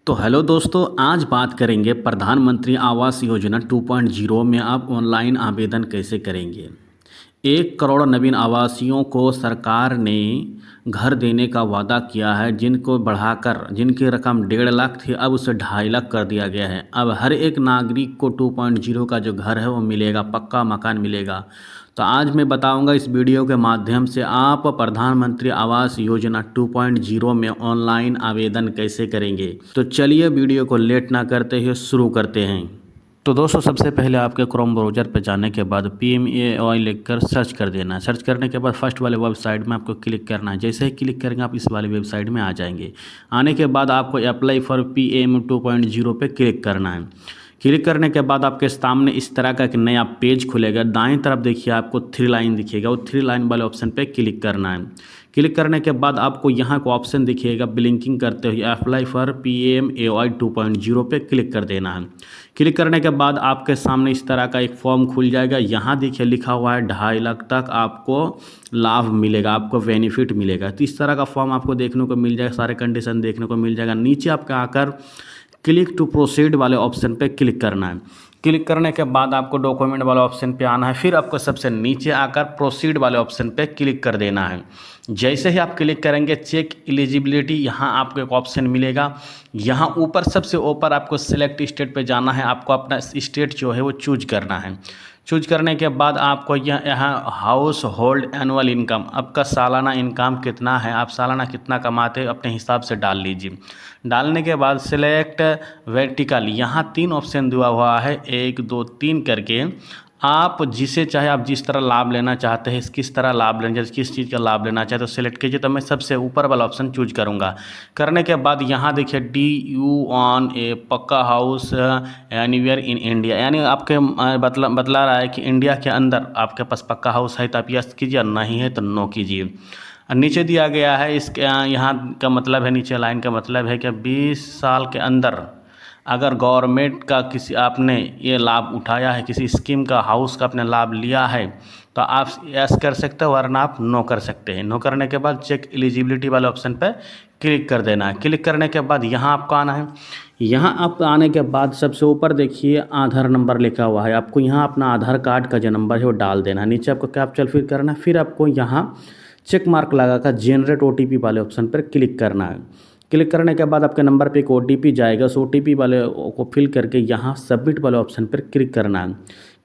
तो हेलो दोस्तों, आज बात करेंगे प्रधानमंत्री आवास योजना 2.0 में आप ऑनलाइन आवेदन कैसे करेंगे। 1 करोड़ नवीन आवासियों को सरकार ने घर देने का वादा किया है, जिनको बढ़ाकर जिनकी रकम 1.5 लाख थी अब उसे 2.5 लाख कर दिया गया है। अब हर एक नागरिक को 2.0 का जो घर है वो मिलेगा, पक्का मकान मिलेगा। तो आज मैं बताऊंगा इस वीडियो के माध्यम से आप प्रधानमंत्री आवास योजना 2.0 में ऑनलाइन आवेदन कैसे करेंगे। तो चलिए वीडियो को लेट ना करते हुए शुरू करते हैं। तो दोस्तों, सबसे पहले आपके क्रोम ब्राउज़र पर जाने के बाद PMAY लिखकर सर्च कर देना है। सर्च करने के बाद फर्स्ट वाले वेबसाइट में आपको क्लिक करना है। जैसे ही क्लिक करेंगे आप इस वाले वेबसाइट में आ जाएंगे। आने के बाद आपको अप्लाई फॉर PM 2.0 पे क्लिक करना है। क्लिक करने के बाद आपके सामने इस तरह का एक नया पेज खुलेगा। दाएं तरफ देखिए आपको 3 लाइन दिखेगा, वो 3 लाइन वाले ऑप्शन पे क्लिक करना है। क्लिक करने के बाद आपको यहाँ को ऑप्शन दिखेगा ब्लिंकिंग करते हुए अप्लाई फॉर PMAY 2.0 पे क्लिक कर देना है। क्लिक करने के बाद आपके सामने इस तरह का एक फॉर्म खुल जाएगा। यहाँ देखिए लिखा हुआ है 2.5 लाख तक आपको लाभ मिलेगा, आपको बेनिफिट मिलेगा। तो इस तरह का फॉर्म आपको देखने को मिल जाएगा, सारे कंडीशन देखने को मिल जाएगा। नीचे आपका आकर क्लिक टू प्रोसीड वाले ऑप्शन पे क्लिक करना है। क्लिक करने के बाद आपको डॉक्यूमेंट वाले ऑप्शन पे आना है। फिर आपको सबसे नीचे आकर प्रोसीड वाले ऑप्शन पे क्लिक कर देना है। जैसे ही आप क्लिक करेंगे चेक एलिजिबिलिटी, यहाँ आपको एक ऑप्शन मिलेगा। यहाँ ऊपर सबसे ऊपर आपको सिलेक्ट स्टेट पे जाना है। आपको अपना स्टेट जो है वो चूज करना है। चूज करने के बाद आपको यहाँ हाउस होल्ड एनुअल इनकम, आपका सालाना इनकम कितना है, आप सालाना कितना कमाते हैं अपने हिसाब से डाल लीजिए। डालने के बाद सिलेक्ट वर्टिकल, यहाँ 3 ऑप्शन दिया हुआ है, 1 2 3 करके। आप जिसे चाहे आप जिस तरह लाभ लेना चाहते हैं, किस तरह लाभ लेना चाहते, किस चीज़ का लाभ लेना चाहते तो सिलेक्ट कीजिए। तो मैं सबसे ऊपर वाला ऑप्शन चूज करूँगा। करने के बाद यहाँ देखिए DU ऑन ए पक्का हाउस एनीवेयर इन इंडिया, यानी आपके बतला रहा है कि इंडिया के अंदर आपके पास पक्का हाउस है तो आप यस कीजिए, नहीं है तो नो कीजिए। नीचे दिया गया है इसके यहाँ का मतलब है, नीचे लाइन का मतलब है कि 20 साल के अंदर अगर गवर्नमेंट का किसी आपने ये लाभ उठाया है, किसी स्कीम का हाउस का आपने लाभ लिया है तो आप यस कर सकते हो, वरना आप नो कर सकते हैं। नो करने के बाद चेक एलिजिबिलिटी वाले ऑप्शन पर क्लिक कर देना है। क्लिक करने के बाद यहाँ आपको आना है। यहाँ आप आने के बाद सबसे ऊपर देखिए आधार नंबर लिखा हुआ है। आपको यहाँ अपना आधार कार्ड का जो नंबर है वो डाल देना है। नीचे आपको कैप्चर फिल करना है। फिर आपको यहाँ चेक मार्क लगाकर जनरेट OTP वाले ऑप्शन पर क्लिक करना है। क्लिक करने के बाद आपके नंबर पे एक OTP जाएगा। उस OTP वाले को फिल करके यहाँ सबमिट वाले ऑप्शन पर क्लिक करना है।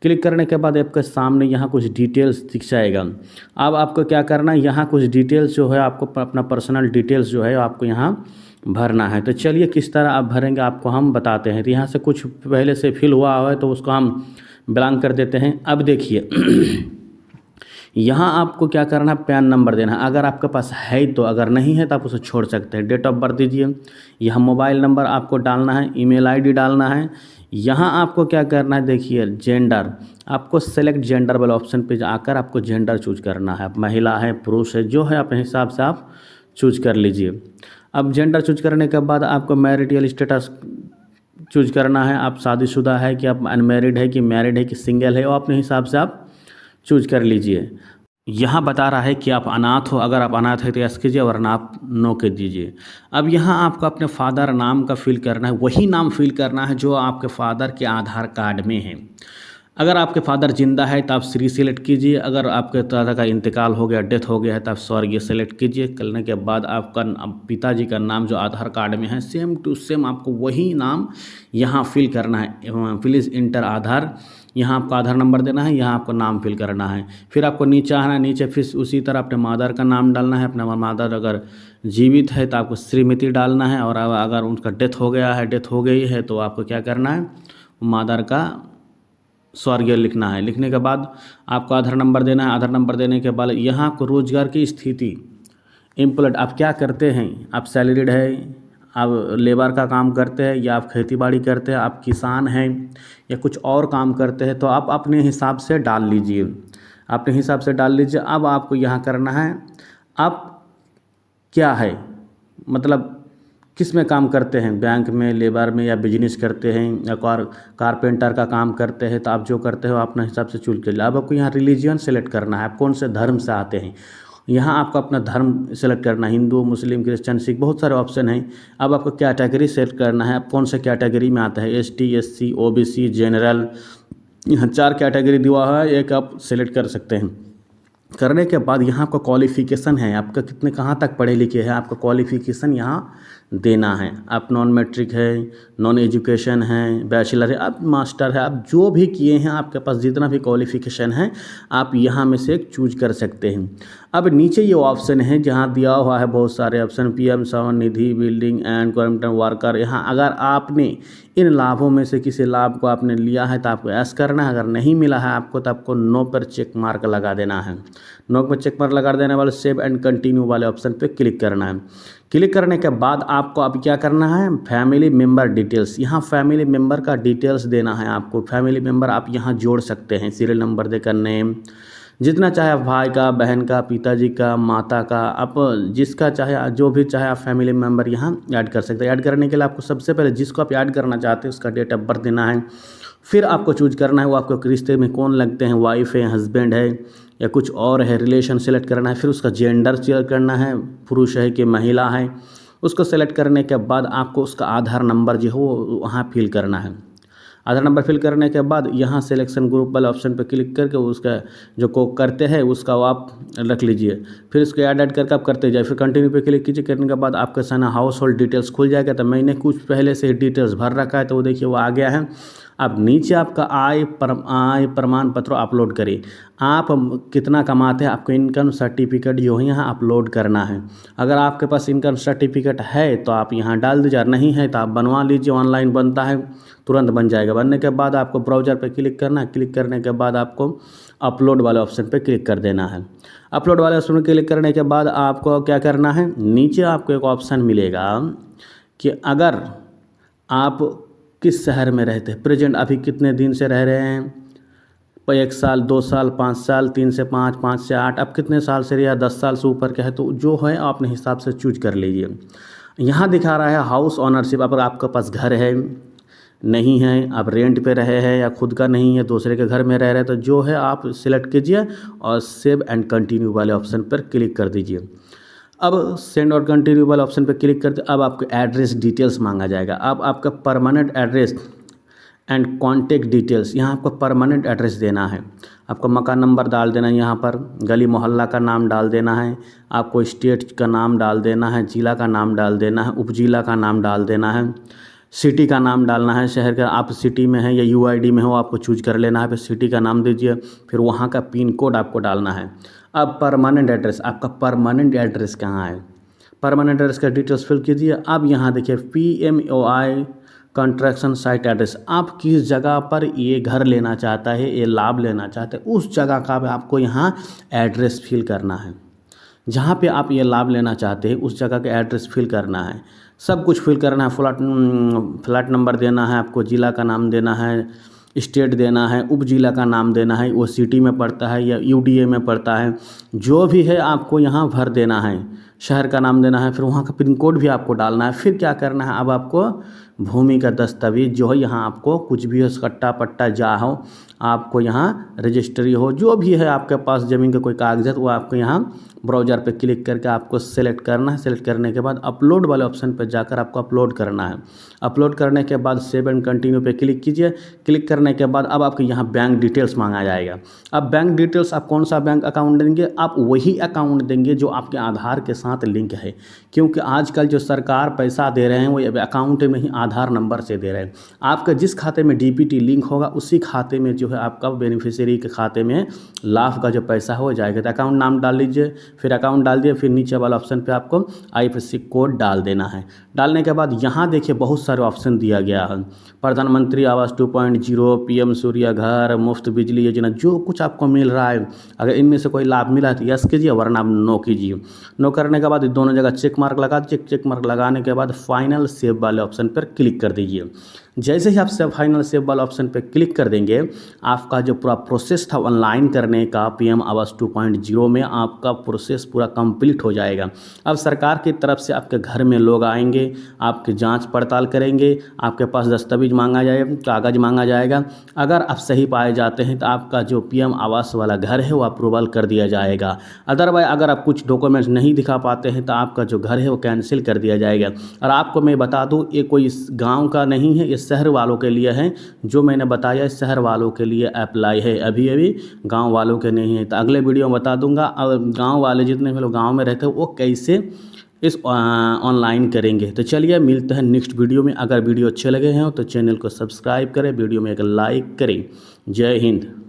क्लिक करने के बाद आपके सामने यहाँ कुछ डिटेल्स दिख जाएगा। अब आपको क्या करना है, यहाँ कुछ डिटेल्स जो है आपको अपना पर्सनल डिटेल्स जो है आपको यहाँ भरना है। तो चलिए किस तरह आप भरेंगे आपको हम बताते हैं। तो यहाँ से कुछ पहले से फिल हुआ है तो उसको हम ब्लैंक कर देते हैं। अब देखिए यहाँ आपको क्या करना है, पैन नंबर देना है अगर आपके पास है तो, अगर नहीं है तो आप उसे छोड़ सकते हैं। डेट ऑफ बर्थ दीजिए। यहाँ मोबाइल नंबर आपको डालना है, ईमेल ID डालना है। यहाँ आपको क्या करना है, देखिए जेंडर, आपको सेलेक्ट जेंडर वाले ऑप्शन पे जाकर आपको जेंडर चूज करना है। महिला है, पुरुष है, जो है अपने हिसाब से आप चूज कर लीजिए। अब जेंडर चूज करने के बाद आपको मैरिटल स्टेटस चूज करना है। आप शादीशुदा है कि आप अनमैरिड है कि मैरिड है कि सिंगल है, वो अपने हिसाब से आप चूज कर लीजिए। यहाँ बता रहा है कि आप अनाथ हो, अगर आप अनाथ है तो यस कीजिए, वरना आप नो कर दीजिए। अब यहाँ आपको अपने फादर नाम का फिल करना है, वही नाम फिल करना है जो आपके फादर के आधार कार्ड में है। अगर आपके फादर जिंदा है तो आप श्री सेलेक्ट कीजिए। अगर आपके दादा का इंतकाल हो गया, डेथ हो गया है तो आप स्वर्गीय सेलेक्ट कीजिए। करने के बाद आपका पिताजी का नाम जो आधार कार्ड में है सेम टू सेम आपको वही नाम यहाँ फिल करना है। प्लीज़ इंटर आधार, यहाँ आपको आधार नंबर देना है, यहाँ आपको नाम फिल करना है। फिर आपको नीचे आना है। नीचे फिर उसी तरह अपने मादर का नाम डालना है। अपना मादर अगर जीवित है तो आपको श्रीमती डालना है, और अगर उनका डेथ हो गया है, डेथ हो गई है तो आपको क्या करना है, मादर का स्वर्गीय लिखना है। लिखने के बाद आपको आधार नंबर देना है। आधार नंबर देने के बाद यहाँ को रोजगार की स्थिति, एम्प्लॉयड, आप क्या करते हैं, आप सैलरीड है, आप लेबर का काम करते हैं या आप खेतीबाड़ी करते हैं, आप किसान हैं या कुछ और काम करते हैं, तो आप अपने हिसाब से डाल लीजिए, अपने हिसाब से डाल लीजिए। अब आपको यहाँ करना है आप क्या है, मतलब किस में काम करते हैं, बैंक में, लेबर में, या बिजनेस करते हैं या कारपेंटर का काम करते हैं, तो आप जो करते हो अपने हिसाब से चूज कर लीजिए। अब आपको यहाँ रिलीजियन सेलेक्ट करना है, आप कौन से धर्म से आते हैं। यहाँ आपको अपना धर्म सेलेक्ट करना है, हिंदू, मुस्लिम, क्रिश्चियन, सिख, बहुत सारे ऑप्शन हैं। अब आपको कैटेगरी सेलेक्ट करना है, आप कौन से कैटेगरी में आता है, ST SC OBC जनरल, यहाँ 4 कैटेगरी दिया हुआ है, एक आप सेलेक्ट कर सकते हैं। करने के बाद यहाँ आपका क्वालिफ़िकेशन है, आपका कितने कहाँ तक पढ़े लिखे हैं, आपका क्वालिफ़िकेशन यहाँ देना है। आप नॉन मैट्रिक है, नॉन एजुकेशन है, बैचलर है, आप मास्टर है, आप जो भी किए हैं, आपके पास जितना भी क्वालिफ़िकेशन है आप यहाँ में से एक चूज कर सकते हैं। अब नीचे ये ऑप्शन है जहाँ दिया हुआ है बहुत सारे option, PM Svanidhi, building and quarantine worker. यहाँ अगर आपने इन लाभों में से किसी लाभ को आपने लिया है तो आपको ऐस करना है, अगर नहीं मिला है आपको तो आपको नो पर चेक मार्क लगा देना है। नो पर चेक मार्क लगा देने वाले सेव एंड कंटिन्यू वाले ऑप्शन पे क्लिक करना है। क्लिक करने के बाद आपको अब क्या करना है, फैमिली मेम्बर डिटेल्स, यहाँ फैमिली मेम्बर का डिटेल्स देना है आपको। फैमिली मेम्बर आप यहाँ जोड़ सकते हैं, सीरियल नंबर देकर नेम, जितना चाहे भाई का, बहन का, पिताजी का, माता का, आप जिसका चाहे जो भी चाहे आप फैमिली मेम्बर यहाँ ऐड कर सकते हैं। ऐड करने के लिए आपको सबसे पहले जिसको आप ऐड करना चाहते हैं उसका डेट ऑफ बर्थ देना है। फिर आपको चूज करना है वो आपको रिश्ते में कौन लगते हैं, वाइफ है, हस्बैंड है या कुछ और है, रिलेशन सेलेक्ट करना है। फिर उसका जेंडर सेलेक्ट करना है, पुरुष है कि महिला है। उसको सेलेक्ट करने के बाद आपको उसका आधार नंबर जो हो वहाँ फिल करना है। आधार नंबर फिल करने के बाद यहाँ सिलेक्शन ग्रुप वाले ऑप्शन पर क्लिक करके उसका जो को करते हैं उसका वो आप रख लीजिए। फिर उसको ऐड करके आप करते जाए। फिर कंटिन्यू पे क्लिक कीजिए। करने के बाद आपका सारा हाउस होल्ड डिटेल्स खुल जाएगा। तो मैंने कुछ पहले से डिटेल्स भर रखा है तो वो देखिए वो आ गया है। अब नीचे आपका आय प्रमाण पत्र अपलोड करें। आप कितना कमाते हैं, आपको इनकम सर्टिफिकेट जो है यहाँ अपलोड करना है। अगर आपके पास इनकम सर्टिफिकेट है तो आप यहाँ डाल दीजिए, नहीं है तो आप बनवा लीजिए, ऑनलाइन बनता है, तुरंत बन जाएगा। बनने के बाद आपको ब्राउज़र पे क्लिक करना है। क्लिक करने के बाद आपको अपलोड वाले ऑप्शन पे क्लिक कर देना है। अपलोड वाले ऑप्शन पर क्लिक करने के बाद आपको क्या करना है, नीचे आपको एक ऑप्शन मिलेगा कि अगर आप किस शहर में रहते हैं, प्रेजेंट अभी कितने दिन से रह रहे हैं, 1 साल, 2 साल, 5 साल, 3 से 5, 5 से 8, अब कितने साल से या 10 साल से ऊपर का है तो जो है आप अपने हिसाब से चूज कर लीजिए। यहाँ दिखा रहा है हाउस ओनरशिप, अगर आपके पास घर है, नहीं है, आप रेंट पे रहे हैं या खुद का नहीं है दूसरे के घर में रह रहे हैं, तो जो है आप सिलेक्ट कीजिए और सेव एंड कंटिन्यू वाले ऑप्शन पर क्लिक कर दीजिए। अब सेंड और कंटिन्यू वाले ऑप्शन पर क्लिक करते अब आपको एड्रेस डिटेल्स मांगा जाएगा। अब आपका permanent address and contact details, यहाँ आपको परमानेंट एड्रेस देना है। आपको मकान नंबर डाल देना है, यहाँ पर गली मोहल्ला का नाम डाल देना है, आपको स्टेट का नाम डाल देना है, ज़िला का नाम डाल देना है, उपजिला का नाम डाल देना है, सिटी का नाम डालना है, शहर का, आप सिटी में है या UID में हो आपको चूज कर लेना है। फिर सिटी का नाम दीजिए, फिर वहाँ का पिन कोड आपको डालना है। अब परमानेंट एड्रेस, आपका परमानेंट एड्रेस कहाँ है, परमानेंट एड्रेस का डिटेल्स फिल कीजिए। अब यहाँ देखिए PMOI कंस्ट्रक्शन साइट एड्रेस, आप किस जगह पर ये घर लेना चाहता है, ये लाभ लेना चाहते हैं, उस जगह का आपको यहाँ एड्रेस फिल करना है। जहाँ पे आप ये लाभ लेना चाहते हैं उस जगह का एड्रेस फिल करना है, सब कुछ फिल करना है। फ्लैट नंबर देना है, आपको ज़िला का नाम देना है, स्टेट देना है, उप जिला का नाम देना है, वो सिटी में पड़ता है या UDA में पड़ता है, जो भी है आपको यहाँ भर देना है। शहर का नाम देना है, फिर वहाँ का पिन कोड भी आपको डालना है। फिर क्या करना है, अब आपको भूमि का दस्तावेज जो है यहाँ आपको कुछ भी हो, कट्टा पट्टा जा हो, आपको यहाँ रजिस्ट्री हो, जो भी है आपके पास ज़मीन का कोई कागजात, वो आपको यहाँ ब्राउज़र पे क्लिक करके आपको सेलेक्ट करना है। सेलेक्ट करने के बाद अपलोड वाले ऑप्शन पर जाकर आपको अपलोड करना है। अपलोड करने के बाद सेव एंड कंटिन्यू पे क्लिक कीजिए। क्लिक करने के बाद अब आपको यहाँ बैंक डिटेल्स मांगा जाएगा। अब बैंक डिटेल्स आप कौन सा बैंक अकाउंट देंगे, आप वही अकाउंट देंगे जो आपके आधार के साथ लिंक है, क्योंकि आजकल जो सरकार पैसा दे रहे हैं वो अकाउंट में ही आधार नंबर से दे रहे हैं। आपका जिस खाते में DPT लिंक होगा उसी खाते में जो है आपका बेनिफिशियरी के खाते में लाभ का जो पैसा हो जाएगा। तो अकाउंट नाम डाल लीजिए, फिर अकाउंट डाल दिए, फिर नीचे वाला ऑप्शन पे आपको IFSC कोड डाल देना है। डालने के बाद यहाँ देखिए बहुत सारे ऑप्शन दिया गया है, प्रधानमंत्री आवास 2.0, PM सूर्य घर, मुफ्त बिजली योजना, जो कुछ आपको मिल रहा है अगर इनमें से कोई लाभ मिला है तो यस कीजिए, वरना आप नो कीजिए। नो करने के बाद दोनों जगह चेक मार्क लगा दीजिए। चेक मार्क लगाने के बाद फाइनल सेव वाले ऑप्शन पर क्लिक कर दीजिए। जैसे ही आप सेव फाइनल सेव वाला ऑप्शन पे क्लिक कर देंगे, आपका जो पूरा प्रोसेस था ऑनलाइन करने का पीएम आवास 2.0 में, आपका प्रोसेस पूरा कंप्लीट हो जाएगा। अब सरकार की तरफ से आपके घर में लोग आएंगे, आपकी जांच पड़ताल करेंगे, आपके पास दस्तावेज मांगा जाएगा, कागज़ मांगा जाएगा। अगर आप सही पाए जाते हैं तो आपका जो पीएम आवास वाला घर है वो अप्रूवल कर दिया जाएगा। अदरवाइज अगर आप कुछ डॉक्यूमेंट्स नहीं दिखा पाते हैं तो आपका जो घर है वो कैंसिल कर दिया जाएगा। और आपको मैं बता दूं, ये कोई गांव का नहीं है, ये शहर वालों के लिए है। जो मैंने बताया शहर वालों के लिए अप्लाई है, अभी अभी गांव वालों के नहीं है। तो अगले वीडियो में बता दूंगा और गांव वाले जितने भी लोग गांव में रहते हैं वो कैसे इस ऑनलाइन करेंगे। तो चलिए मिलते हैं नेक्स्ट वीडियो में। अगर वीडियो अच्छे लगे हैं तो चैनल को सब्सक्राइब करें, वीडियो में एक लाइक करें। जय हिंद।